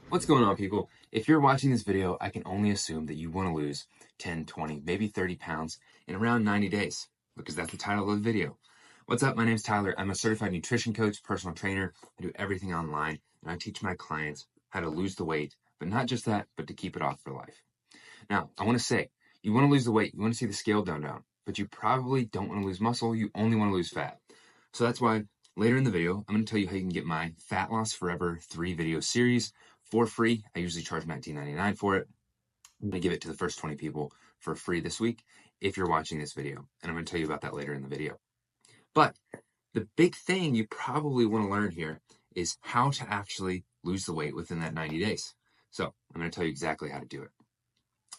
What's going on, people? If you're watching this video, I can only assume that you want to lose 10, 20, maybe 30 pounds in around 90 days, because that's the title of the video. What's up? My name's Tyler. I'm a certified nutrition coach, personal trainer. I do everything online, and I teach my clients how to lose the weight, but not just that, but to keep it off for life. Now, I want to say, you want to lose the weight, you want to see the scale down, but you probably don't want to lose muscle, you only want to lose fat. So that's why later in the video, I'm going to tell you how you can get my Fat Loss Forever 3-video series for free. I usually charge $19.99 for it. I'm going to give it to the first 20 people for free this week if you're watching this video, and I'm going to tell you about that later in the video. But the big thing you probably want to learn here is how to actually lose the weight within that 90 days. So I'm going to tell you exactly how to do it.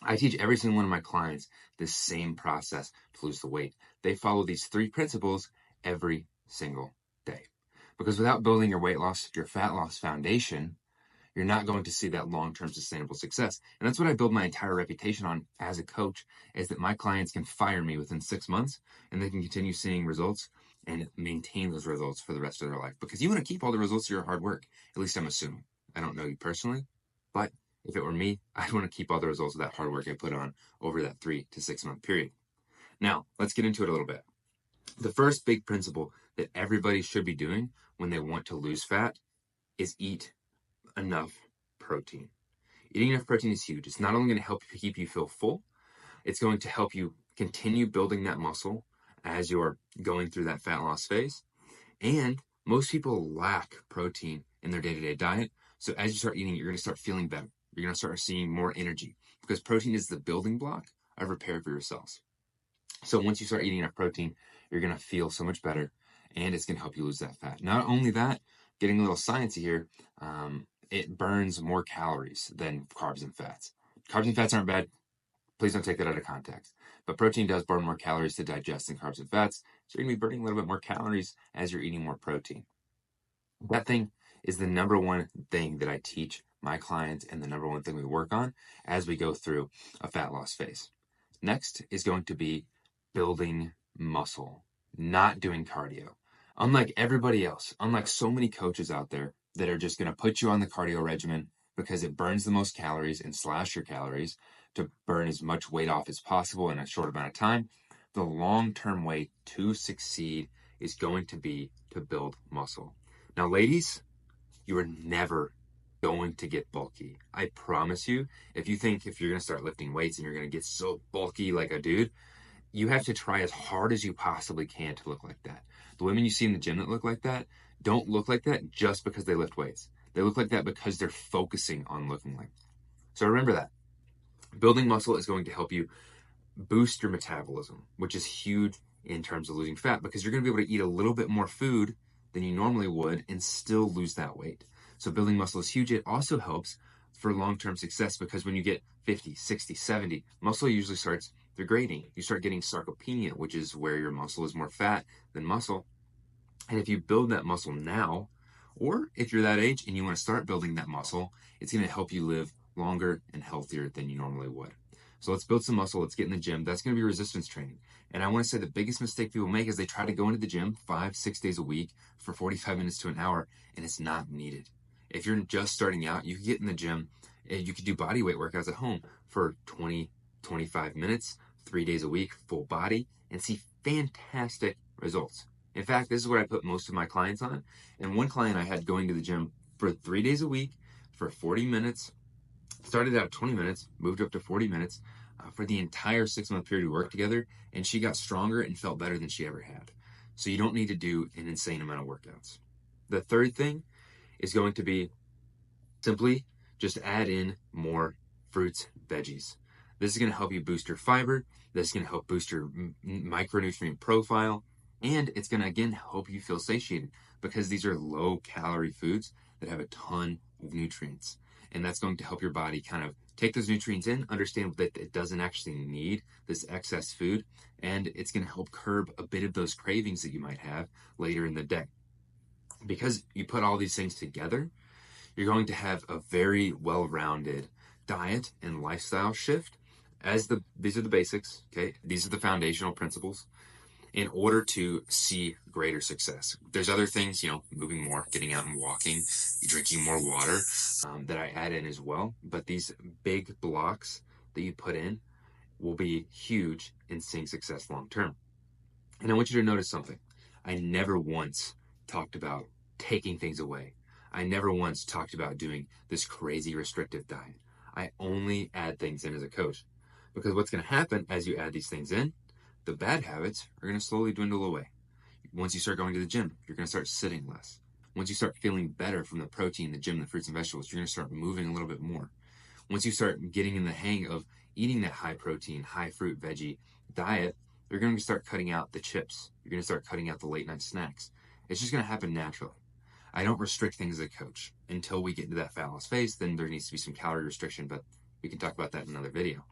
I teach every single one of my clients this same process to lose the weight. They follow these 3 principles every single day. Because without building your weight loss, your fat loss foundation, you're not going to see that long-term sustainable success. And that's what I build my entire reputation on as a coach, is that my clients can fire me within 6 months and they can continue seeing results and maintain those results for the rest of their life. Because you want to keep all the results of your hard work. At least I'm assuming. I don't know you personally, but if it were me, I'd want to keep all the results of that hard work I put on over that 3 to 6 month period. Now, let's get into it a little bit. The first big principle that everybody should be doing when they want to lose fat is eat enough protein. Eating enough protein is huge. It's not only going to help keep you feel full, it's going to help you continue building that muscle as you're going through that fat loss phase. And most people lack protein in their day-to-day diet. So as you start eating, you're going to start feeling better. You're going to start seeing more energy because protein is the building block of repair for your cells. So once you start eating enough protein, you're going to feel so much better, and it's going to help you lose that fat. Not only that, getting a little sciencey here, it burns more calories than carbs and fats. Carbs and fats aren't bad. Please don't take that out of context. But protein does burn more calories to digest than carbs and fats. So you're going to be burning a little bit more calories as you're eating more protein. That thing is the number one thing that I teach my clients and the number one thing we work on as we go through a fat loss phase. Next is going to be building muscle, not doing cardio. Unlike everybody else, unlike so many coaches out there that are just going to put you on the cardio regimen because it burns the most calories and slash your calories to burn as much weight off as possible in a short amount of time, the long-term way to succeed is going to be to build muscle. Now, ladies, you are never going to get bulky. I promise you, if you think if you're going to start lifting weights and you're going to get so bulky like a dude, you have to try as hard as you possibly can to look like that. The women you see in the gym that look like that don't look like that just because they lift weights. They look like that because they're focusing on looking like that. So remember that. Building muscle is going to help you boost your metabolism, which is huge in terms of losing fat because you're going to be able to eat a little bit more food than you normally would and still lose that weight. So building muscle is huge. It also helps for long-term success because when you get 50, 60, 70, muscle usually starts degrading. You start getting sarcopenia, which is where your muscle is more fat than muscle. And if you build that muscle now, or if you're that age and you want to start building that muscle, it's going to help you live longer and healthier than you normally would. So let's build some muscle. Let's get in the gym. That's going to be resistance training. And I want to say the biggest mistake people make is they try to go into the gym 5-6 days a week for 45 minutes to an hour, and it's not needed. If you're just starting out, you can get in the gym and you can do body weight workouts at home for 20, 25 minutes, 3 days a week, full body, and see fantastic results. In fact, this is what I put most of my clients on. And one client I had going to the gym for 3 days a week for 40 minutes, started out at 20 minutes, moved up to 40 minutes for the entire 6-month period we worked together, and she got stronger and felt better than she ever had. So you don't need to do an insane amount of workouts. The third thing is going to be simply just add in more fruits, veggies. This is going to help you boost your fiber. This is going to help boost your micronutrient profile. And it's going to, again, help you feel satiated because these are low-calorie foods that have a ton of nutrients. And that's going to help your body kind of take those nutrients in, understand that it doesn't actually need this excess food, and it's going to help curb a bit of those cravings that you might have later in the day. Because you put all these things together, you're going to have a very well-rounded diet and lifestyle shift. These are the basics, okay? These are the foundational principles. in order to see greater success. There's other things, moving more, getting out and walking, drinking more water, that I add in as well. But these big blocks that you put in will be huge in seeing success long term. And I want you to notice something. I never once talked about taking things away. I never once talked about doing this crazy restrictive diet. I only add things in as a coach. Because what's going to happen as you add these things in, the bad habits are going to slowly dwindle away. Once you start going to the gym, you're going to start sitting less. Once you start feeling better from the protein, the gym, the fruits and vegetables, you're going to start moving a little bit more. Once you start getting in the hang of eating that high protein, high fruit, veggie diet, you're going to start cutting out the chips. You're going to start cutting out the late night snacks. It's just going to happen naturally. I don't restrict things as a coach. Until we get into that fat loss phase, then there needs to be some calorie restriction, but we can talk about that in another video.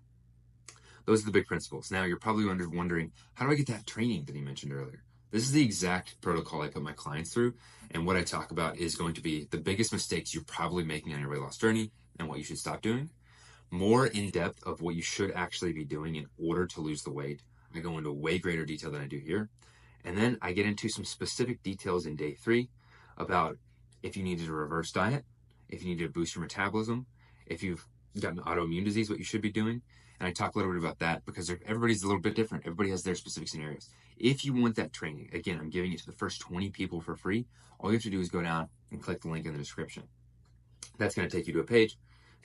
Those are the big principles. Now you're probably wondering, how do I get that training that he mentioned earlier? This is the exact protocol I put my clients through, and what I talk about is going to be the biggest mistakes you're probably making on your weight loss journey and what you should stop doing. More in depth of what you should actually be doing in order to lose the weight. I go into way greater detail than I do here. And then I get into some specific details in day 3 about if you needed a reverse diet, if you need to boost your metabolism, if you've got an autoimmune disease, what you should be doing. And I talk a little bit about that because everybody's a little bit different. Everybody has their specific scenarios. If you want that training, again, I'm giving it to the first 20 people for free. All you have to do is go down and click the link in the description. That's going to take you to a page.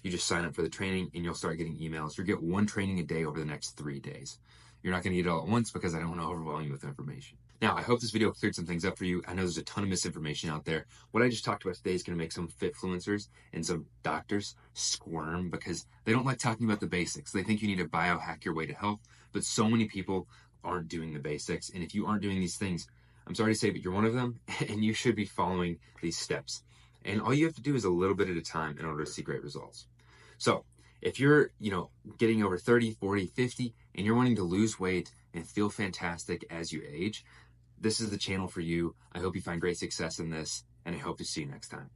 You just sign up for the training and you'll start getting emails. You'll get 1 training a day over the next 3 days. You're not going to get it all at once because I don't want to overwhelm you with information. Now, I hope this video cleared some things up for you. I know there's a ton of misinformation out there. What I just talked about today is going to make some fitfluencers and some doctors squirm because they don't like talking about the basics. They think you need to biohack your way to health, but so many people aren't doing the basics. And if you aren't doing these things, I'm sorry to say, but you're one of them, and you should be following these steps. And all you have to do is a little bit at a time in order to see great results. So if you're, getting over 30, 40, 50, and you're wanting to lose weight and feel fantastic as you age, this is the channel for you. I hope you find great success in this, and I hope to see you next time.